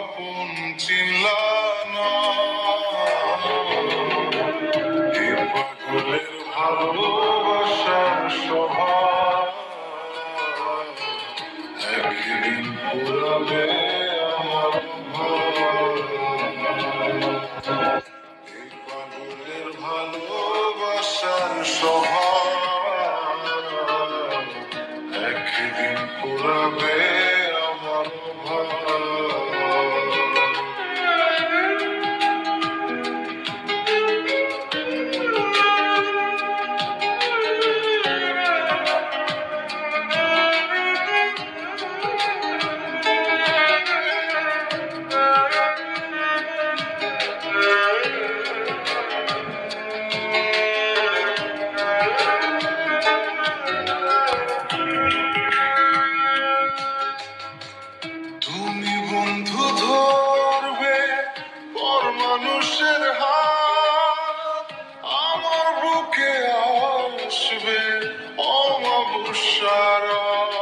আপন চিনলা না, এ পাগলের ভালোবাসার স্বভাব একদিন পুরাবে আমার ঘর। এই পাগলের ভালোবাসার স্বভাব একদিন পুরাবে আমার ঘর। তুমি বন্ধু ধরবে পর মানুষের হাত, আমার বুকে আসবে অমাবস্যার রাত।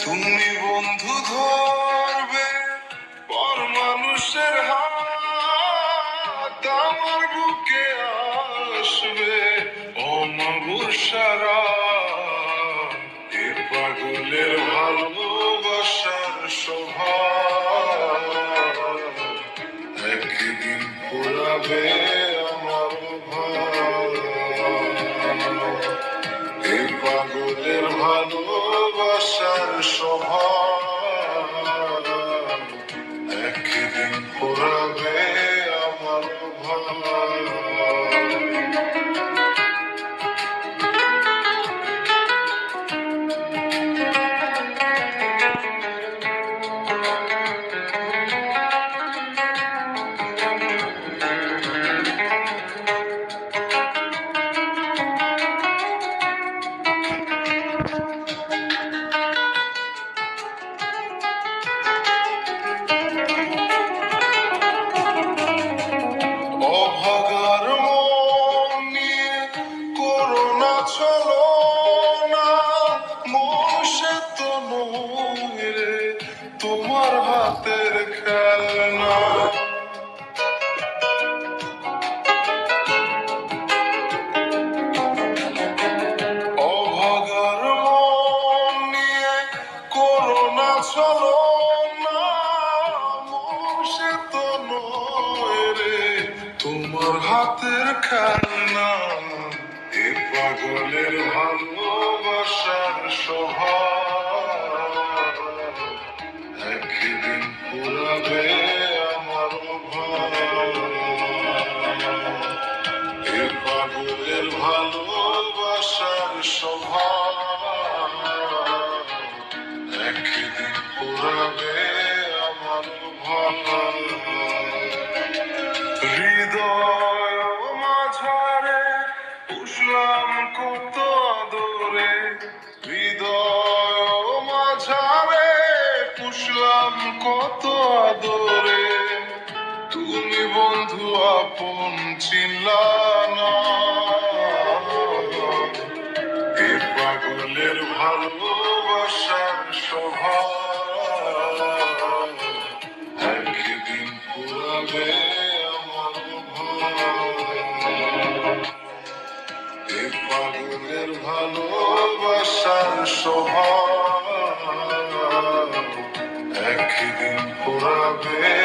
তুমি বন্ধু ধরবে পর মানুষের হাত, আমার বুকে আসবে অমাবস্যার রাত। এ পাগলের ভালোবাসার স্বভাব একদিন পুরাবে আমার ঘর। এই পাগলের ভালোবাসার স্বভাব একদিন পুরাবে আমার ঘর। অভাগার মন নিয়ে করোনা চলো না, মন সে তো নয় রে তোমার হাতের খেলনা। অভাগার মন নিয়ে করোনা চলো না, মন সে তো নয় রে তোমার হাতের খেলনা। এ পাগলের ভালোবাসার স্বভাব একদিন পুরাবে আমার ঘর। এ পাগলের ভালোবাসার স্বভাব একদিন পুরাবে আমার ঘর। হৃদয় মাঝারে পুষলাম কত আদরে, হৃদয় মাঝারে পুষলাম কত আদরে, তুমি বন্ধু আপন চিনলা না। এ পাগলের ভালোবাসার স্বভাব একদিন পুরাবে আমার ঘর। এ পাগলের ভালোবাসার স্বভাব একদিন পুরাবে